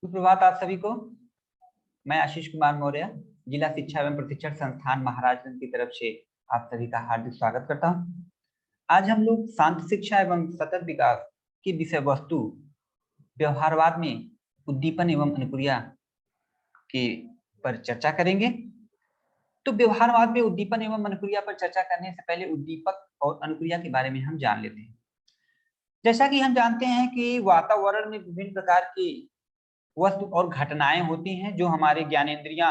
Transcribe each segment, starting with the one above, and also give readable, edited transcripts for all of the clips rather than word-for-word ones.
सुप्रभात आप सभी को। मैं आशीष कुमार मौर्य जिला शिक्षा एवं प्रशिक्षण संस्थान महाराजगंज की तरफ से आप सभी का हार्दिक स्वागत करता हूं। आज हम लोग शांत शिक्षा एवं सतत विकास की विषय वस्तु व्यवहारवाद में उद्दीपन एवं अनुक्रिया के पर चर्चा करेंगे। तो व्यवहारवाद में उद्दीपन एवं अनुक्रिया पर चर्चा करने से पहले उद्दीपक और अनुक्रिया के बारे में हम जान लेते हैं। जैसा कि हम जानते हैं कि वातावरण में विभिन्न प्रकार की वस्तु और घटनाएं होती हैं जो हमारे ज्ञानेंद्रियां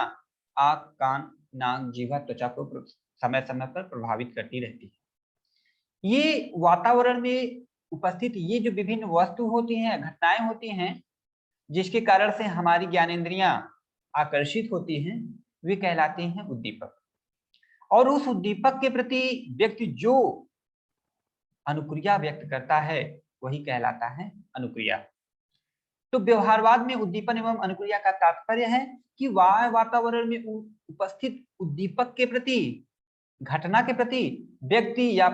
आंख, कान, नाक, जीवा, त्वचा को समय समय पर प्रभावित करती रहती है। ये वातावरण में उपस्थित ये जो विभिन्न वस्तु होती हैं, घटनाएं होती हैं, जिसके कारण से हमारी ज्ञानेंद्रियां आकर्षित होती हैं, वे कहलाते हैं उद्दीपक। और उस उद्दीपक के प्रति व्यक्ति जो अनुक्रिया व्यक्त करता है वही कहलाता है अनुक्रिया। तो व्यवहारवाद में उद्दीपन एवं अनुक्रिया का तात्पर्य है कि वातावरण में उपस्थित उद्दीपक के प्रति, घटना के प्रति व्यक्ति या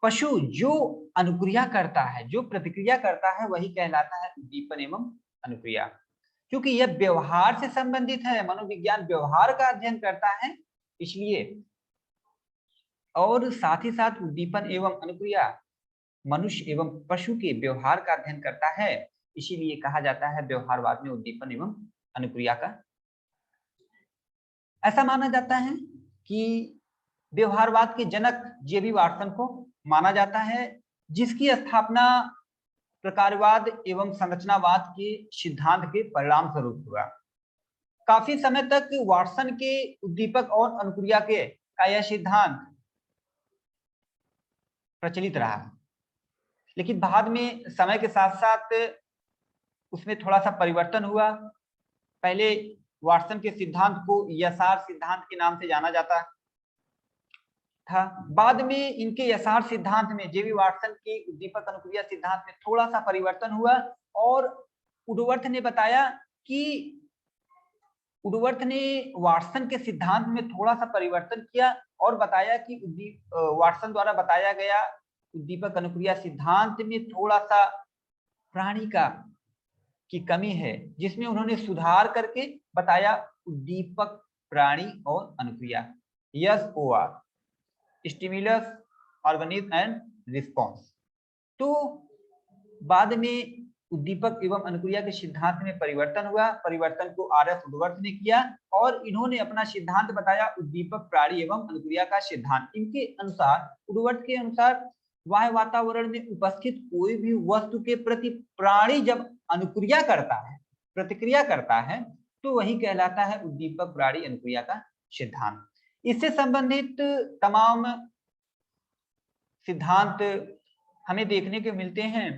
पशु जो अनुक्रिया करता है, जो प्रतिक्रिया करता है, वही कहलाता है उद्दीपन एवं अनुक्रिया। क्योंकि यह व्यवहार से संबंधित है, मनोविज्ञान व्यवहार का अध्ययन करता है, इसलिए। और साथ ही साथ उद्दीपन एवं अनुक्रिया मनुष्य एवं पशु के व्यवहार का अध्ययन करता है, इसीलिए कहा जाता है व्यवहारवाद में उद्दीपन एवं अनुक्रिया का। ऐसा माना जाता है कि व्यवहारवाद के जनक जे.बी. वाटसन को माना जाता है, जिसकी स्थापना प्रकारवाद एवं संरचनावाद के सिद्धांत के परिणाम स्वरूप हुआ। काफी समय तक वाटसन के उद्दीपक और अनुक्रिया के का यह सिद्धांत प्रचलित रहा, लेकिन बाद में समय के साथ साथ उसमें थोड़ा सा परिवर्तन हुआ। पहले वाटसन के सिद्धांत को यसार सिद्धांत के नाम से जाना जाता था। बाद में इनके यसार सिद्धांत में, जे.बी. वाटसन के उद्दीपक अनुक्रिया सिद्धांत में थोड़ा सा परिवर्तन हुआ और वुडवर्थ ने वाटसन के सिद्धांत में थोड़ा सा परिवर्तन किया और बताया कि वाटसन द्वारा बताया गया उद्दीपक अनुक्रिया सिद्धांत में थोड़ा सा प्राणी की कमी है, जिसमें उन्होंने सुधार करके बताया उद्दीपक, प्राणी और अनुक्रिया, SOR, stimulus, organism and response. तो बाद में उद्दीपक एवं अनुक्रिया के सिद्धांत में परिवर्तन हुआ। परिवर्तन को R.F. वुडवर्थ ने किया और इन्होंने अपना सिद्धांत बताया उद्दीपक, प्राणी एवं अनुक्रिया का सिद्धांत। इनके अनुसार, वुडवर्थ के अनुसार, बाह्य वातावरण में उपस्थित कोई भी वस्तु के प्रति प्राणी जब अनुक्रिया करता है, प्रतिक्रिया करता है, तो वही कहलाता है उद्दीपक, प्राणी, अनुक्रिया का सिद्धांत। इससे संबंधित तमाम सिद्धांत हमें देखने को मिलते हैं,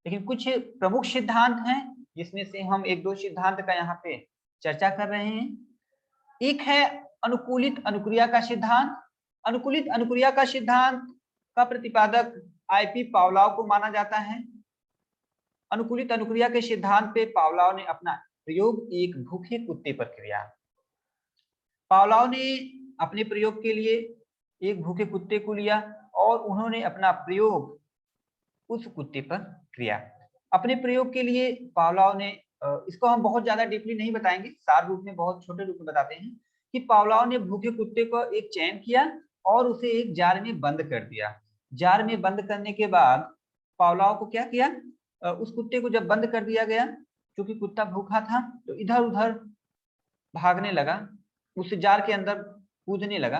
लेकिन कुछ प्रमुख सिद्धांत हैं जिसमें से हम एक दो सिद्धांत का यहाँ पे चर्चा कर रहे हैं। एक है अनुकूलित अनुक्रिया का सिद्धांत। अनुकूलित अनुक्रिया का सिद्धांत का प्रतिपादक I.P. पावलोव को माना जाता है। अनुकूलित अनुक्रिया के सिद्धांत पे पावलोव ने अपना प्रयोग एक भूखे कुत्ते पर किया। पावलोव ने अपने प्रयोग के लिए एक भूखे कुत्ते को लिया और उन्होंने अपना प्रयोग उस कुत्ते पर किया। अपने प्रयोग के लिए पावलोव ने, इसको हम बहुत ज्यादा डीपली नहीं बताएंगे, सार रूप में, बहुत छोटे रूप में बताते हैं कि पावलोव ने भूखे कुत्ते को एक चयन किया और उसे एक जार में बंद कर दिया। जार में बंद करने के बाद पावलोव को क्या किया, उस कुत्ते को जब बंद कर दिया गया, क्योंकि कुत्ता भूखा था, तो इधर उधर भागने लगा, उस जार के अंदर कूदने लगा।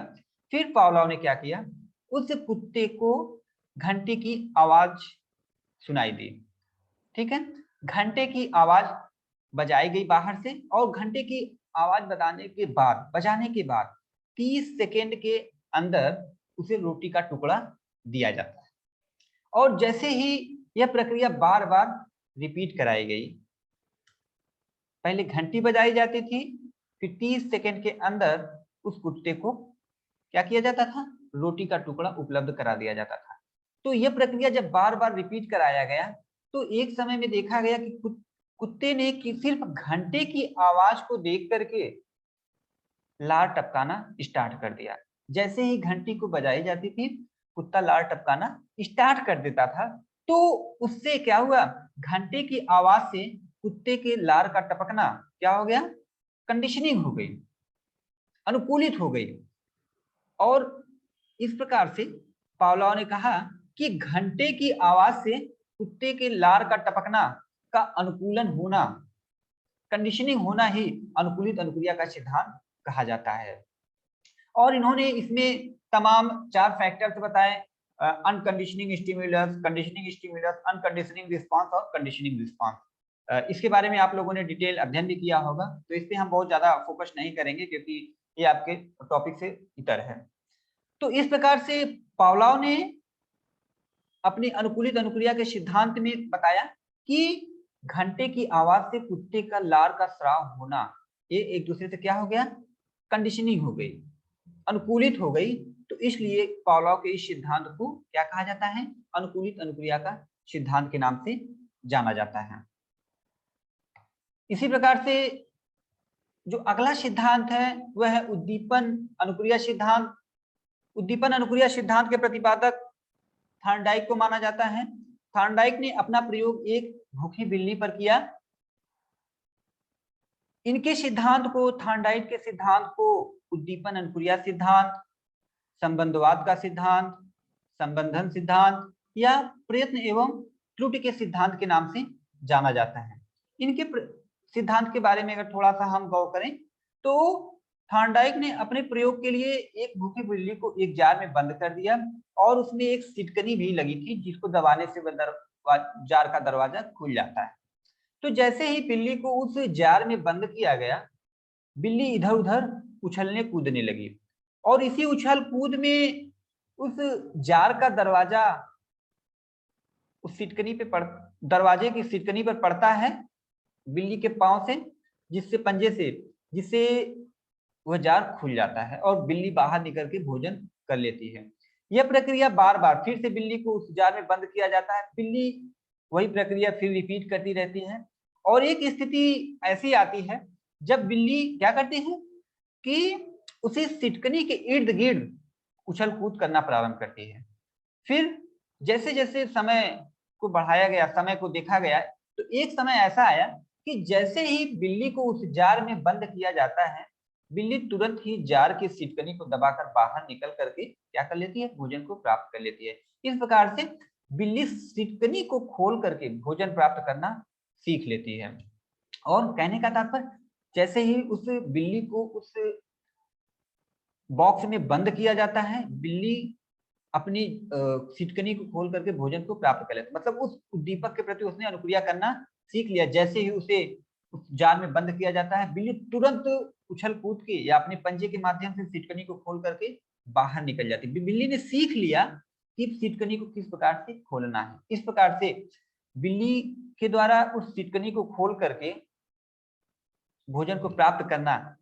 फिर पावलोव ने क्या किया, उस कुत्ते को घंटे की आवाज सुनाई दी। ठीक है, घंटे की आवाज बजाई गई बाहर से और घंटे की आवाज बजाने के बाद 30 सेकेंड के अंदर उसे रोटी का टुकड़ा दिया जाता है। और जैसे ही यह प्रक्रिया बार बार रिपीट कराई गई, पहले घंटी बजाई जाती थी, फिर 30 सेकेंड के अंदर उस कुत्ते को क्या किया जाता था, रोटी का टुकड़ा उपलब्ध करा दिया जाता था। तो यह प्रक्रिया जब बार बार रिपीट कराया गया, तो एक समय में देखा गया कि कुत्ते ने सिर्फ घंटे की आवाज को देख करके लार टपकाना स्टार्ट कर दिया। जैसे ही घंटी को बजाई जाती थी, कुत्ता लार टपकाना स्टार्ट कर देता था। तो उससे क्या हुआ, घंटे की आवाज से कुत्ते के लार का टपकना क्या हो गया, कंडीशनिंग हो गई, अनुकूलित हो गई। और इस प्रकार से पावलोव ने कहा कि घंटे की आवाज से कुत्ते के लार का टपकना का अनुकूलन होना, कंडीशनिंग होना ही अनुकूलित अनुक्रिया का सिद्धांत कहा जाता है। और इन्होंने इसमें तमाम 4 फैक्टर्स बताए, अनकंडीशनिंग स्टिमुलस, कंडीशनिंग स्टिमुलस, अनकंडीशनिंग रिस्पांस और कंडीशनिंग रिस्पांस। इसके बारे में आप लोगों ने डिटेल अध्ययन भी किया होगा, तो इस पे हम बहुत ज्यादा फोकस नहीं करेंगे क्योंकि ये आपके टॉपिक से इतर है। तो इस प्रकार से पावलोव ने अपनी अनुकूलित अनुक्रिया के सिद्धांत में बताया कि घंटे की आवाज से कुत्ते का लार का स्राव होना, ये एक दूसरे से क्या हो गया, कंडीशनिंग हो गई, अनुकूलित हो गई। तो इसलिए पावलोव के इस सिद्धांत को क्या कहा जाता है, अनुकूलित अनुक्रिया का सिद्धांत के नाम से जाना जाता है। इसी प्रकार से जो अगला सिद्धांत है वह है उद्दीपन अनुक्रिया सिद्धांत। उद्दीपन अनुक्रिया सिद्धांत के प्रतिपादक थॉर्नडाइक को माना जाता है। थॉर्नडाइक ने अपना प्रयोग एक भूखी बिल्ली पर किया। इनके सिद्धांत को, थॉर्नडाइक के सिद्धांत को उद्दीपन अनुक्रिया सिद्धांत, संबंधवाद का सिद्धांत, संबंधन सिद्धांत या प्रयत्न एवं त्रुटि के सिद्धांत के नाम से जाना जाता है। इनके सिद्धांत के बारे में अगर थोड़ा सा हम गौर करें तो थॉर्नडाइक ने अपने प्रयोग के लिए एक भूखी बिल्ली को एक जार में बंद कर दिया और उसमें एक सिटकनी भी लगी थी जिसको दबाने से जार का दरवाजा खुल जाता है। तो जैसे ही बिल्ली को उस जार में बंद किया गया, बिल्ली इधर उधर उछलने कूदने लगी और इसी उछल कूद में उस जार का दरवाजा उस सिटकनी पे दरवाजे की सिटकनी पर पड़ता है बिल्ली के पांव से, जिससे पंजे से, जिससे वह जार खुल जाता है और बिल्ली बाहर निकल के भोजन कर लेती है। यह प्रक्रिया बार बार फिर से बिल्ली को उस जार में बंद किया जाता है, बिल्ली वही प्रक्रिया फिर रिपीट करती रहती है और एक स्थिति ऐसी आती है जब बिल्ली क्या करती है कि उसी सिटकनी के इर्द गिर्द उछल कूद करना प्रारंभ करती है। फिर जैसे जैसे समय को बढ़ाया गया, समय को देखा गया, तो एक समय ऐसा आया कि जैसे ही बिल्ली को उस जार में बंद किया जाता है, बिल्ली तुरंत ही जार की सिटकनी को दबाकर बाहर निकल करके क्या कर लेती है, भोजन को प्राप्त कर लेती है। इस प्रकार से बिल्ली सिटकनी को खोल करके भोजन प्राप्त करना सीख लेती है। और कहने का तात्पर्य, जैसे ही उस बिल्ली को उस बॉक्स में बंद किया जाता है, बिल्ली अपनी सिटकनी को खोल करके भोजन को प्राप्त कर लेता है। मतलब उस उद्दीपक के प्रति उसने अनुक्रिया करना सीख लिया। जैसे ही उसे उस जार में बंद किया जाता है, बिल्ली तुरंत उछल कूद के या अपने पंजे के माध्यम से सिटकनी को खोल करके बाहर निकल जाती है। बिल्ली ने सीख लिया कि सिटकनी को किस प्रकार से खोलना है। इस प्रकार से बिल्ली के द्वारा उस सिटकनी को खोल करके भोजन को प्राप्त करना,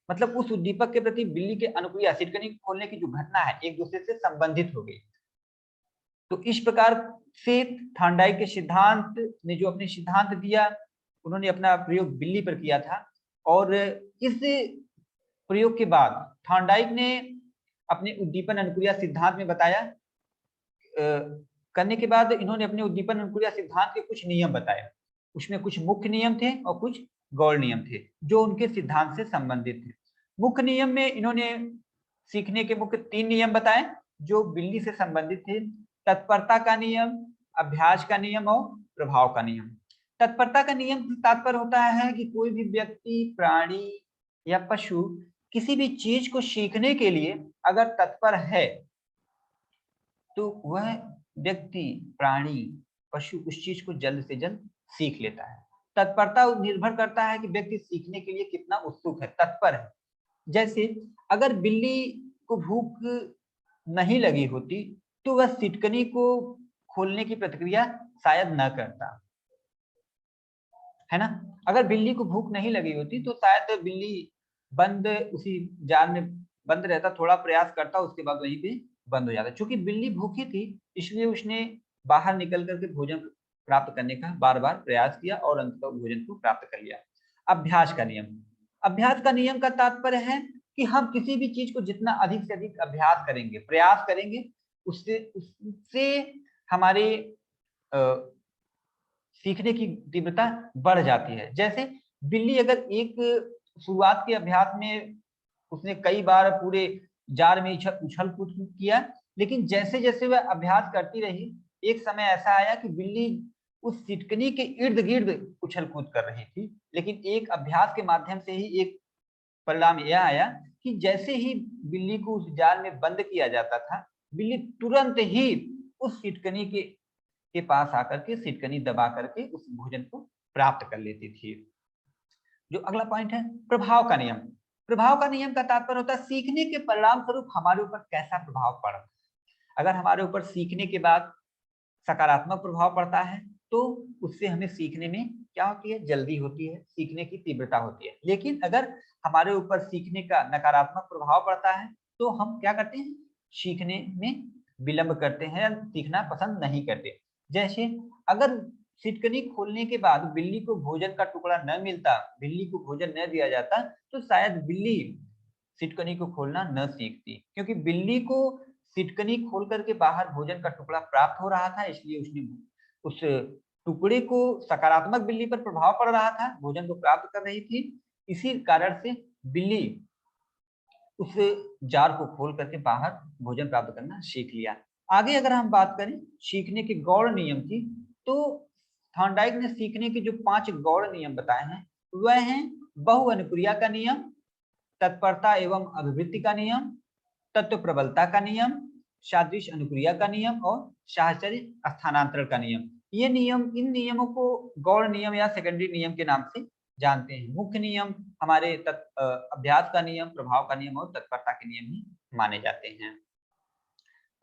मतलब उस उद्दीपक के प्रति बिल्ली के अनुक्रिया, सिटकनी को खोलने की जो घटना है, एक दूसरे से संबंधित हो गई। तो इस प्रकार से थॉर्नडाइक के सिद्धांत ने जो अपने सिद्धांत दिया, उन्होंने अपना प्रयोग बिल्ली पर किया था और इस प्रयोग के बाद थॉर्नडाइक ने अपने उद्दीपन अनुक्रिया सिद्धांत में बताया, करने के बाद इन्होंने अपने उद्दीपन अनुक्रिया सिद्धांत के कुछ नियम बताए। उसमें कुछ मुख्य नियम थे और कुछ गौड़ नियम थे जो उनके सिद्धांत से संबंधित थे। मुख्य नियम में इन्होंने सीखने के मुख्य 3 नियम बताए जो बिल्ली से संबंधित थे। तत्परता का नियम, अभ्यास का नियम और प्रभाव का नियम। तत्परता का नियम तात्पर्य होता है कि कोई भी व्यक्ति, प्राणी या पशु किसी भी चीज को सीखने के लिए अगर तत्पर है तो वह व्यक्ति, प्राणी, पशु उस चीज को जल्द से जल्द सीख लेता है। तत्परता निर्भर करता है कि व्यक्ति सीखने के लिए कितना उत्सुक है, तत्पर है। जैसे अगर बिल्ली को भूख नहीं लगी होती तो वह सिटकनी को खोलने की प्रतिक्रिया शायद न करता, है ना। अगर बिल्ली को भूख नहीं लगी होती तो शायद बिल्ली बंद उसी जार में बंद रहता, थोड़ा प्रयास करता, उसके बाद वहीं पे बंद हो जाता। चूंकि बिल्ली भूखी थी इसलिए उसने बाहर निकल करके भोजन प्राप्त करने का बार बार प्रयास किया और अंततः भोजन को प्राप्त कर लिया। अभ्यास का नियम। अभ्यास का नियम का तात्पर्य है कि हम किसी भी चीज को जितना अधिक से अधिक अभ्यास करेंगे, प्रयास करेंगे, उससे हमारे सीखने की तीव्रता बढ़ जाती है। जैसे बिल्ली अगर एक शुरुआत के अभ्यास में उसने कई बार पूरे जार में उछल कूद किया, लेकिन जैसे जैसे वह अभ्यास करती रही, एक समय ऐसा आया कि बिल्ली उस सिटकनी के इर्द गिर्द उछल कूद कर रही थी। लेकिन एक अभ्यास के माध्यम से ही एक परिणाम यह आया कि जैसे ही बिल्ली को उस जाल में बंद किया जाता था, बिल्ली तुरंत ही उस सिटकनी के पास आकर के सिटकनी दबा करके उस भोजन को प्राप्त कर लेती थी। जो अगला पॉइंट है, प्रभाव का नियम। प्रभाव का नियम का तात्पर्य होता है सीखने के परिणाम स्वरूप हमारे ऊपर कैसा प्रभाव पड़ा। अगर हमारे ऊपर सीखने के बाद सकारात्मक प्रभाव पड़ता है तो उससे हमें सीखने में क्या होती है, जल्दी होती है, सीखने की तीव्रता होती है। लेकिन अगर हमारे ऊपर सीखने का नकारात्मक प्रभाव पड़ता है तो हम क्या करते हैं, सीखने में विलंब करते हैं, सीखना पसंद नहीं करते। जैसे अगर सिटकनी खोलने के बाद बिल्ली को भोजन का टुकड़ा न मिलता, बिल्ली को भोजन न दिया जाता, तो शायद बिल्ली सिटकनी को खोलना न सीखती, क्योंकि बिल्ली को सिटकनी खोल करके बाहर भोजन का टुकड़ा प्राप्त हो रहा था, इसलिए उसने उस टुकड़े को सकारात्मक बिल्ली पर प्रभाव पड़ रहा था, भोजन को प्राप्त कर रही थी। इसी कारण से बिल्ली उस जार को खोल करके बाहर भोजन प्राप्त करना सीख लिया। आगे अगर हम बात करें सीखने के गौड़ नियम की, तो थॉर्नडाइक ने सीखने के जो 5 गौड़ नियम बताए हैं वह हैं बहु अनुक्रिया का नियम, तत्परता एवं अभिवृत्ति का नियम, तत्व प्रबलता का नियम, सादृश्य अनुक्रिया का नियम और साहचर्य स्थानांतरण का नियम। ये नियम, इन नियमों को गौड़ नियम या सेकेंडरी नियम के नाम से जानते हैं। मुख्य नियम हमारे अभ्यास का नियम, प्रभाव का नियम और तत्परता के नियम ही माने जाते हैं।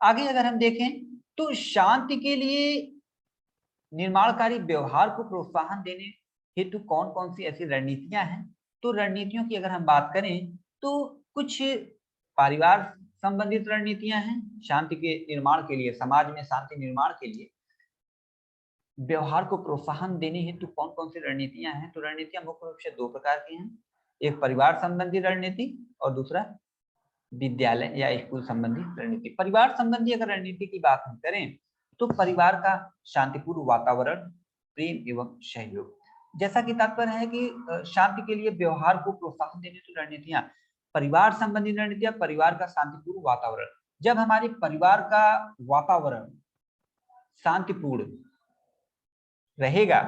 आगे अगर हम देखें तो शांति के लिए निर्माणकारी व्यवहार को प्रोत्साहन देने हेतु कौन कौन सी ऐसी रणनीतियां हैं। तो रणनीतियों की अगर हम बात करें तो कुछ परिवार संबंधित रणनीतियां हैं शांति के निर्माण के लिए, समाज में शांति निर्माण के लिए व्यवहार को प्रोत्साहन देने हेतु कौन कौन सी रणनीतियां हैं। तो रणनीतियां मुख्य रूप से 2 प्रकार की हैं, एक परिवार संबंधी रणनीति और दूसरा विद्यालय या स्कूल संबंधी रणनीति। परिवार संबंधी अगर रणनीति की बात हम करें तो परिवार का शांतिपूर्ण वातावरण, प्रेम एवं सहयोग। जैसा कि तात्पर्य है कि शांति के लिए व्यवहार को प्रोत्साहन देने की रणनीतियां, परिवार संबंधी रणनीतियां, परिवार का शांतिपूर्ण वातावरण। जब हमारे परिवार का वातावरण शांतिपूर्ण रहेगा,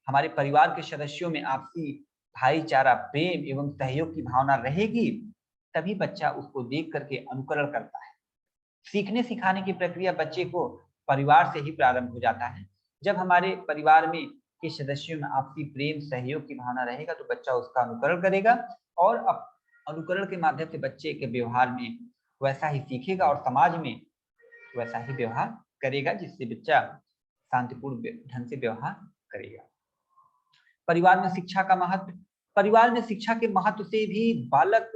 हमारे परिवार के सदस्यों में आपसी भाईचारा, प्रेम एवं सहयोग की भावना रहेगी, तभी बच्चा उसको देख करके अनुकरण करता है। सीखने सिखाने की प्रक्रिया बच्चे को परिवार से ही प्रारंभ हो जाता है। जब हमारे परिवार में के सदस्यों में आपसी प्रेम, सहयोग की भावना रहेगा तो बच्चा उसका अनुकरण करेगा और अनुकरण के माध्यम से बच्चे के व्यवहार में वैसा ही सीखेगा और समाज में वैसा ही व्यवहार करेगा, जिससे बच्चा शांतिपूर्ण ढंग से व्यवहार करेगा। परिवार में शिक्षा का महत्व। परिवार में शिक्षा के महत्व से भी बालक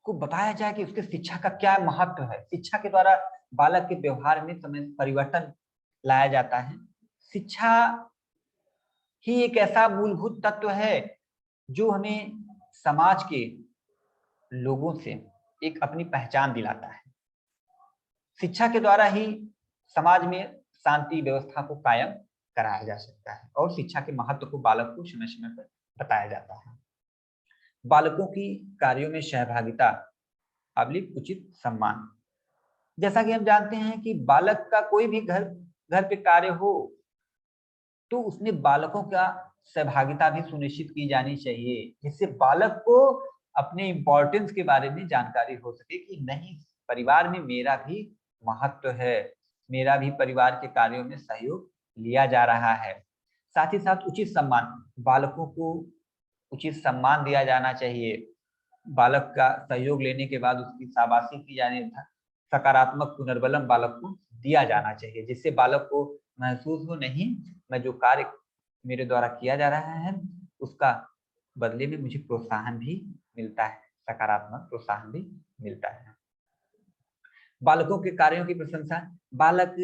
को बताया जाए कि उसके शिक्षा का क्या महत्व है। शिक्षा के द्वारा बालक के व्यवहार में समय परिवर्तन लाया जाता है। शिक्षा ही एक ऐसा मूलभूत तत्व है जो हमें समाज के लोगों से एक अपनी पहचान दिलाता है। शिक्षा के द्वारा ही समाज में शांति व्यवस्था को कायम कराया जा सकता है और शिक्षा के महत्व को बालक को समय समय पर बताया जाता है। बालकों की कार्यों में सहभागिता, उचित सम्मान। जैसा कि हम जानते हैं कि बालक का कोई भी घर पे कार्य हो तो उसमें बालकों का सहभागिता भी सुनिश्चित की जानी चाहिए, जिससे बालक को अपने इम्पोर्टेंस के बारे में जानकारी हो सके कि नहीं, परिवार में मेरा भी महत्व है, मेरा भी परिवार के कार्यों में सहयोग लिया जा रहा है। साथ ही साथ उचित सम्मान, बालकों को उचित सम्मान दिया जाना चाहिए। बालक का सहयोग लेने के बाद उसकी शाबाशी की जानी, सकारात्मक पुनर्बलम बालक को दिया जाना चाहिए, जिससे बालक को महसूस हो, नहीं, मैं जो कार्य मेरे द्वारा किया जा रहा है उसका बदले में मुझे प्रोत्साहन भी मिलता है, सकारात्मक प्रोत्साहन भी मिलता है। बालकों के कार्यों की प्रशंसा। बालक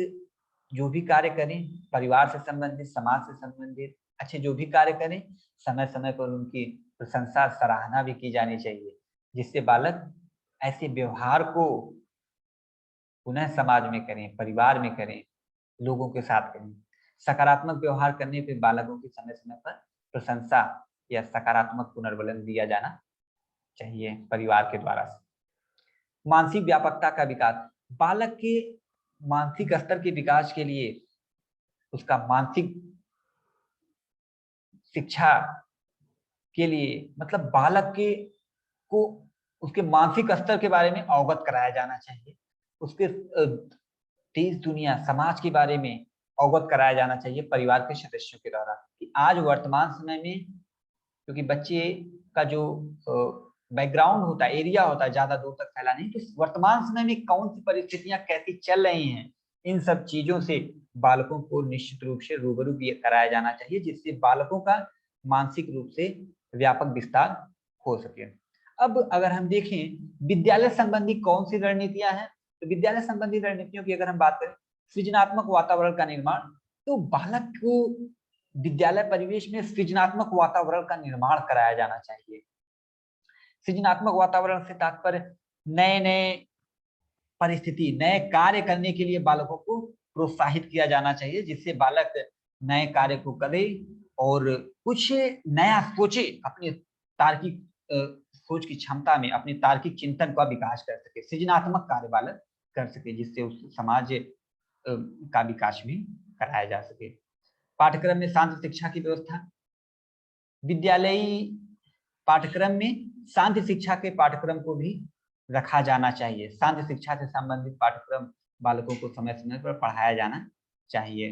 जो भी कार्य करें, परिवार से संबंधित, समाज से संबंधित अच्छे जो भी कार्य करें, समय समय पर उनकी प्रशंसा, सराहना भी की जानी चाहिए, जिससे बालक ऐसे व्यवहार को पुनः समाज में करें, परिवार में करें लोगों के साथ करें। सकारात्मक व्यवहार करने पे बालकों की समय समय पर प्रशंसा या सकारात्मक पुनर्बलन दिया जाना चाहिए परिवार के द्वारा। मानसिक व्यापकता का विकास, बालक के मानसिक स्तर के विकास के लिए उसका मानसिक शिक्षा के लिए मतलब बालक के को उसके मानसिक स्तर के बारे में अवगत कराया जाना चाहिए, उसके देश दुनिया समाज के बारे में अवगत कराया जाना चाहिए परिवार के सदस्यों के द्वारा कि आज वर्तमान समय में, क्योंकि बच्चे का जो बैकग्राउंड होता है, एरिया होता है, ज्यादा दूर तक फैला नहीं, तो वर्तमान समय में कौन सी परिस्थितियां कैसी चल रही हैं, इन सब चीजों से बालकों को निश्चित रूप से रूबरू कराया जाना चाहिए, जिससे बालकों का मानसिक रूप से व्यापक विस्तार हो सके। अब अगर हम देखें विद्यालय संबंधी कौन सी रणनीतियां हैं, तो विद्यालय संबंधी रणनीतियों की अगर हम बात करें, सृजनात्मक वातावरण का निर्माण, तो बालक को विद्यालय परिवेश में सृजनात्मक वातावरण का निर्माण कराया जाना चाहिए। सृजनात्मक वातावरण से तात्पर्य नए नए परिस्थिति, नए कार्य करने के लिए बालकों को प्रोत्साहित किया जाना चाहिए, जिससे बालक नए कार्य को करे और कुछ नया सोचे, अपनी तार्किक सोच की क्षमता में अपनी तार्किक चिंतन का विकास कर सके, सृजनात्मक कार्य बालक कर सके, जिससे उस समाज का विकास भी कराया जा सके। पाठ्यक्रम में शांति शिक्षा की व्यवस्था, विद्यालयी पाठ्यक्रम में शांति शिक्षा के पाठ्यक्रम को भी रखा जाना चाहिए। शांति शिक्षा से संबंधित पाठ्यक्रम बालकों को समय समय पर पढ़ाया जाना चाहिए।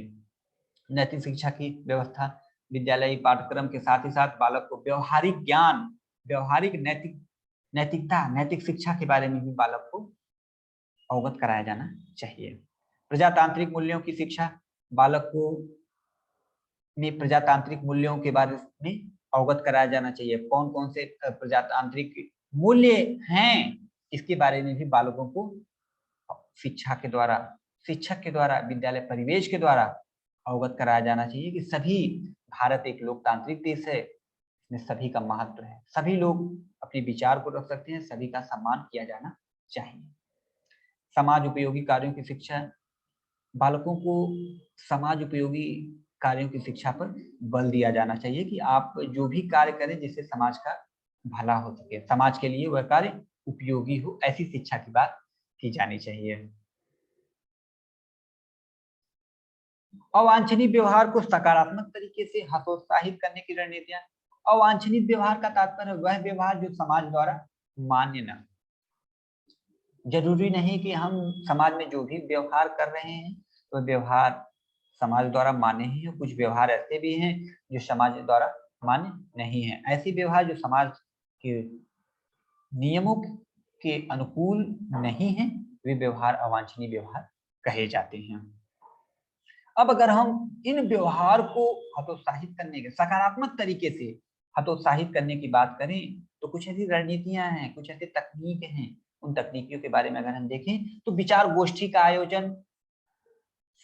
नैतिक शिक्षा की व्यवस्था, विद्यालयी पाठ्यक्रम के साथ ही साथ बालक को व्यवहारिक ज्ञान, व्यवहारिक नैतिकता, नैतिक शिक्षा के बारे में भी बालक को अवगत कराया जाना चाहिए। प्रजातांत्रिक मूल्यों की शिक्षा, बालक को में प्रजातांत्रिक मूल्यों के बारे में अवगत कराया जाना चाहिए। कौन कौन से प्रजातांत्रिक मूल्य हैं, इसके बारे में भी बालकों को शिक्षा के द्वारा, शिक्षक के द्वारा, विद्यालय परिवेश के द्वारा अवगत कराया जाना चाहिए कि सभी, भारत एक लोकतांत्रिक देश है, इसमें सभी का महत्व है, सभी लोग अपने विचार को रख सकते हैं, सभी का सम्मान किया जाना चाहिए। समाज उपयोगी कार्यों की शिक्षा, बालकों को समाज उपयोगी कार्यों की शिक्षा पर बल दिया जाना चाहिए कि आप जो भी कार्य करें जिससे समाज का भला हो सके, समाज के लिए वह कार्य उपयोगी हो, ऐसी शिक्षा की बात की जानी चाहिए। अवांछनीय व्यवहार को सकारात्मक तरीके से हतोत्साहित करने की रणनीतियां। अवांछनीय व्यवहार का तात्पर्य वह व्यवहार जो समाज द्वारा मान्य न, जरूरी नहीं कि हम समाज में जो भी व्यवहार कर रहे हैं तो व्यवहार समाज द्वारा मान्य ही हो, कुछ व्यवहार ऐसे भी हैं जो समाज द्वारा मान्य नहीं है। ऐसे व्यवहार जो समाज के नियमों के अनुकूल नहीं है, वे व्यवहार अवांछनीय व्यवहार कहे जाते हैं। अब अगर हम इन व्यवहार को हतोत्साहित करने के, सकारात्मक तरीके से हतोत्साहित करने की बात करें, तो कुछ ऐसी रणनीतियां हैं, कुछ ऐसे तकनीक हैं। उन तकनीकियों के बारे में अगर हम देखें तो विचार गोष्ठी का आयोजन,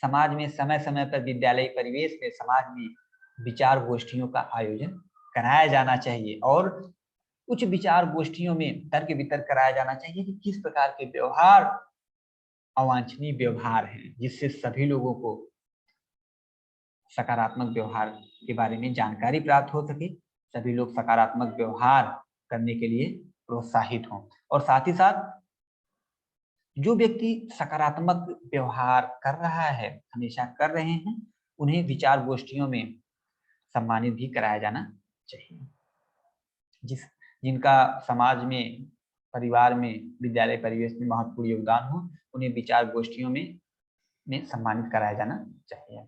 समाज में समय समय पर विद्यालय परिवेश में समाज में विचार गोष्ठियों का आयोजन कराया जाना चाहिए और कुछ विचार गोष्ठियों में तर्क वितर्क कराया जाना चाहिए कि किस प्रकार के व्यवहार अवांछनीय व्यवहार हैं, जिससे सभी लोगों को सकारात्मक व्यवहार के बारे में जानकारी प्राप्त हो सके, सभी लोग सकारात्मक व्यवहार करने के लिए प्रोत्साहित हों और साथ ही साथ जो व्यक्ति सकारात्मक व्यवहार कर रहा है, हमेशा कर रहे हैं, उन्हें विचार गोष्ठियों में सम्मानित भी कराया जाना चाहिए। जिनका समाज में, परिवार में, विद्यालय परिवेश में महत्वपूर्ण योगदान हो, उन्हें विचार गोष्ठियों में सम्मानित कराया जाना चाहिए।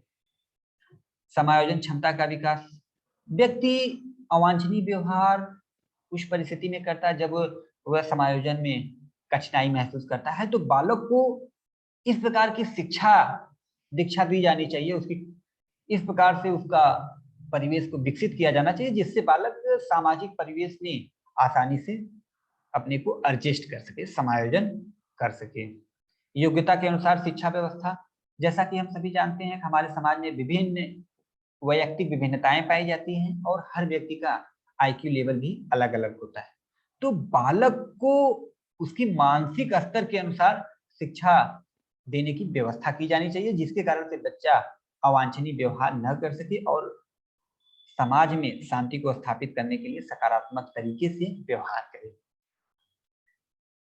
समायोजन क्षमता का विकास, व्यक्ति अवांछनीय व्यवहार उस परिस्थिति में करता है जब वह समायोजन में कठिनाई महसूस करता है, तो बालक को इस प्रकार की दीक्षा दी जानी चाहिए, उसकी इस प्रकार से उसका परिवेश को विकसित किया जाना चाहिए जिससे बालक सामाजिक परिवेश में आसानी से अपने को एडजस्ट कर सके, समायोजन कर सके। योग्यता के अनुसार शिक्षा व्यवस्था, जैसा कि हम सभी जानते हैं हमारे समाज में विभिन्न वैयक्तिक विभिन्नताएं पाई जाती हैं और हर व्यक्ति का आईक्यू लेवल भी अलग अलग होता है, तो बालक को उसकी मानसिक स्तर के अनुसार शिक्षा देने की व्यवस्था की जानी चाहिए, जिसके कारण से बच्चा अवांछनीय व्यवहार न कर सके और समाज में शांति को स्थापित करने के लिए सकारात्मक तरीके से व्यवहार करे।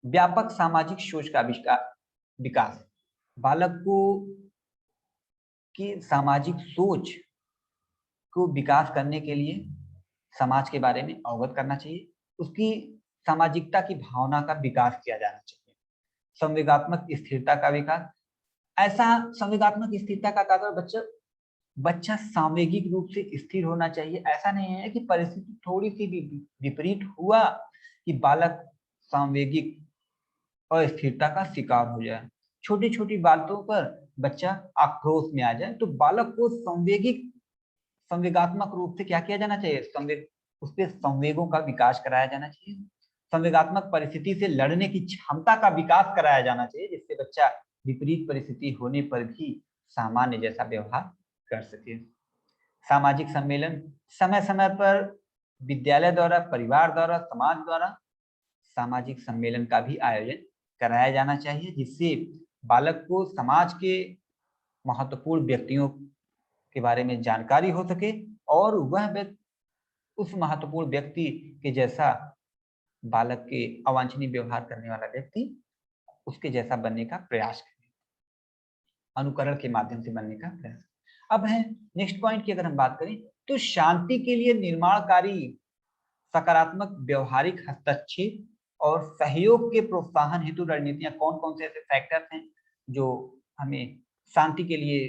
व्यापक सामाजिक सोच का विकास, बालक को की सामाजिक सोच को विकास करने के लिए समाज के बारे में अवगत करना चाहिए, उसकी सामाजिकता की भावना का विकास किया जाना चाहिए। संवेगात्मक स्थिरता का विकास, ऐसा संवेगात्मक स्थिरता का तात्पर्य बच्चा सामूहिक रूप से स्थिर होना चाहिए। ऐसा नहीं है कि परिस्थिति थोड़ी सी भी विपरीत हुआ कि बालक सामूहिक अस्थिरता का शिकार हो जाए, छोटी छोटी बातों पर बच्चा आक्रोश में आ जाए, तो बालक को संवेगात्मक रूप से क्या किया जाना चाहिए, उस पर संवेगों का विकास कराया जाना चाहिए। संवेगात्मक परिस्थिति से लड़ने की क्षमता का विकास कराया जाना चाहिए, जिससे बच्चा विपरीत परिस्थिति होने पर भी सामान्य जैसा व्यवहार कर सके। सामाजिक सम्मेलन, समय समय पर विद्यालय द्वारा, परिवार द्वारा, समाज द्वारा सामाजिक सम्मेलन का भी आयोजन कराया जाना चाहिए, जिससे बालक को समाज के महत्वपूर्ण व्यक्तियों के बारे में जानकारी हो सके और वह उस महत्वपूर्ण व्यक्ति के जैसा, बालक के अवांछनीय व्यवहार करने वाला व्यक्ति उसके जैसा बनने का प्रयास करे, अनुकरण के माध्यम से बनने का प्रयास। अब है नेक्स्ट पॉइंट की अगर हम बात करें तो शांति के लिए निर्माणकारी सकारात्मक व्यवहारिक हस्तक्षेप और सहयोग के प्रोत्साहन हेतु रणनीतियां, कौन कौन से ऐसे फैक्टर्स हैं जो हमें शांति के लिए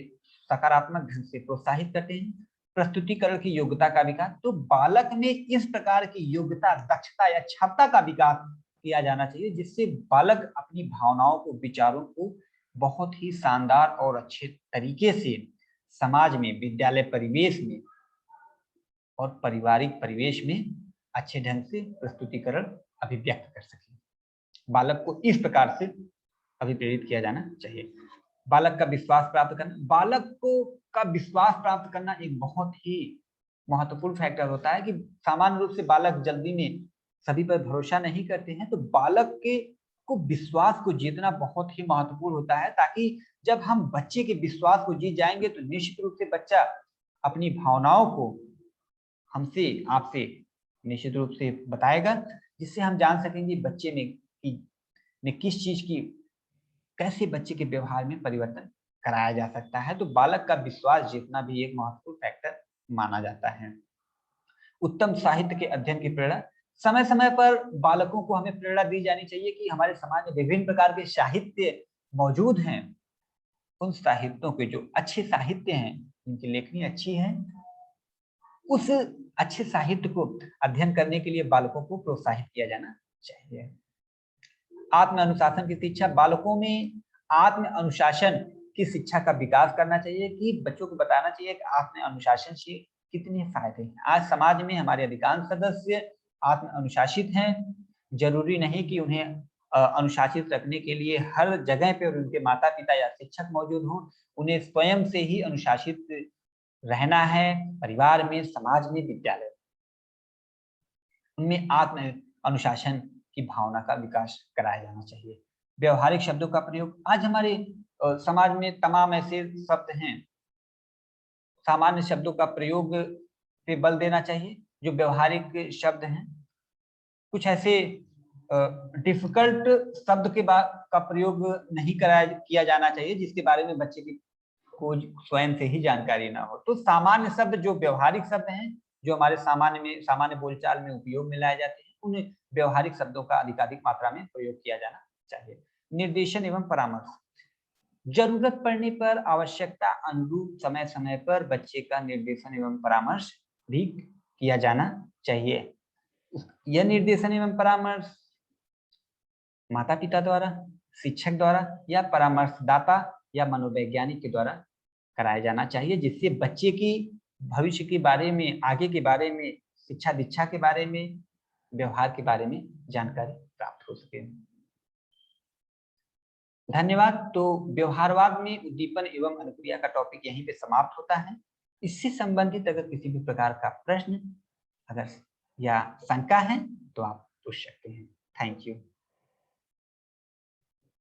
सकारात्मक ढंग से प्रोत्साहित करते हैं। प्रस्तुतिकरण की योग्यता का विकास, तो बालक में इस प्रकार की योग्यता, दक्षता या क्षमता का विकास किया जाना चाहिए, जिससे बालक अपनी भावनाओं को, विचारों को बहुत ही शानदार और अच्छे तरीके से समाज में, विद्यालय परिवेश में और पारिवारिक परिवेश में अच्छे ढंग से प्रस्तुतिकरण अभिव्यक्त कर सके। बालक को इस प्रकार से अभिप्रेरित किया जाना चाहिए। बालक का विश्वास प्राप्त करना, बालक को का विश्वास प्राप्त करना एक बहुत ही महत्वपूर्ण फैक्टर होता है कि सामान्य रूप से बालक जल्दी में सभी पर भरोसा नहीं करते हैं, तो बालक के को विश्वास को जीतना बहुत ही महत्वपूर्ण होता है, ताकि जब हम बच्चे के विश्वास को जीत जाएंगे तो निश्चित रूप से बच्चा अपनी भावनाओं को हमसे, आपसे निश्चित रूप से बताएगा, जिससे हम जान सकेंगे बच्चे में किस चीज की, कैसे बच्चे के व्यवहार में परिवर्तन कराया जा सकता है। तो बालक का विश्वास जीतना भी एक महत्वपूर्ण फैक्टर माना जाता है। उत्तम साहित्य के अध्ययन की प्रेरणा, समय समय पर बालकों को हमें प्रेरणा दी जानी चाहिए कि हमारे समाज में विभिन्न प्रकार के साहित्य मौजूद हैं, उन साहित्यों के जो अच्छे साहित्य हैं, जिनकी लेखनी अच्छी है, उस अच्छे साहित्य को अध्ययन करने के लिए बालकों को प्रोत्साहित किया जाना चाहिए। आत्म अनुशासन की शिक्षा, बालकों में आत्म अनुशासन की शिक्षा का विकास करना चाहिए, कि बच्चों को बताना चाहिए कि आत्म अनुशासन से कितने फायदे हैं। आज समाज में हमारे अधिकांश सदस्य आत्म अनुशासित हैं, जरूरी नहीं कि उन्हें अनुशासित रखने के लिए हर जगह पे उनके माता पिता या शिक्षक मौजूद हों, उन्हें स्वयं से ही अनुशासित रहना है। परिवार में, समाज में, विद्यालय, उनमें आत्म अनुशासन की भावना का विकास कराया जाना चाहिए। व्यवहारिक शब्दों का प्रयोग, आज हमारे समाज में तमाम ऐसे शब्द हैं, सामान्य शब्दों का प्रयोग पे बल देना चाहिए, जो व्यवहारिक शब्द हैं। कुछ ऐसे डिफिकल्ट शब्द का प्रयोग नहीं किया जाना चाहिए, जिसके बारे में बच्चे की को स्वयं से ही जानकारी ना हो। तो सामान्य शब्द, जो व्यवहारिक शब्द हैं, जो हमारे सामान्य बोलचाल में उपयोग में लाए जाते हैं, उन व्यवहारिक शब्दों का अधिकाधिक मात्रा में प्रयोग किया जाना चाहिए। निर्देशन एवं परामर्श, जरूरत पड़ने पर आवश्यकता अनुरूप समय समय पर बच्चे का निर्देशन एवं परामर्श भी किया जाना चाहिए। यह निर्देशन एवं परामर्श माता पिता द्वारा, शिक्षक द्वारा या परामर्शदाता या मनोवैज्ञानिक के द्वारा कराया जाना चाहिए, जिससे बच्चे की भविष्य के बारे में, आगे के बारे में, शिक्षा दीक्षा के बारे में, व्यवहार के बारे में जानकारी प्राप्त हो सके। धन्यवाद। तो व्यवहारवाद में उद्दीपन एवं अनुक्रिया का टॉपिक यहीं पे समाप्त होता है। इससे संबंधित अगर किसी भी प्रकार का प्रश्न अगर या शंका है तो आप पूछ सकते हैं। Thank you.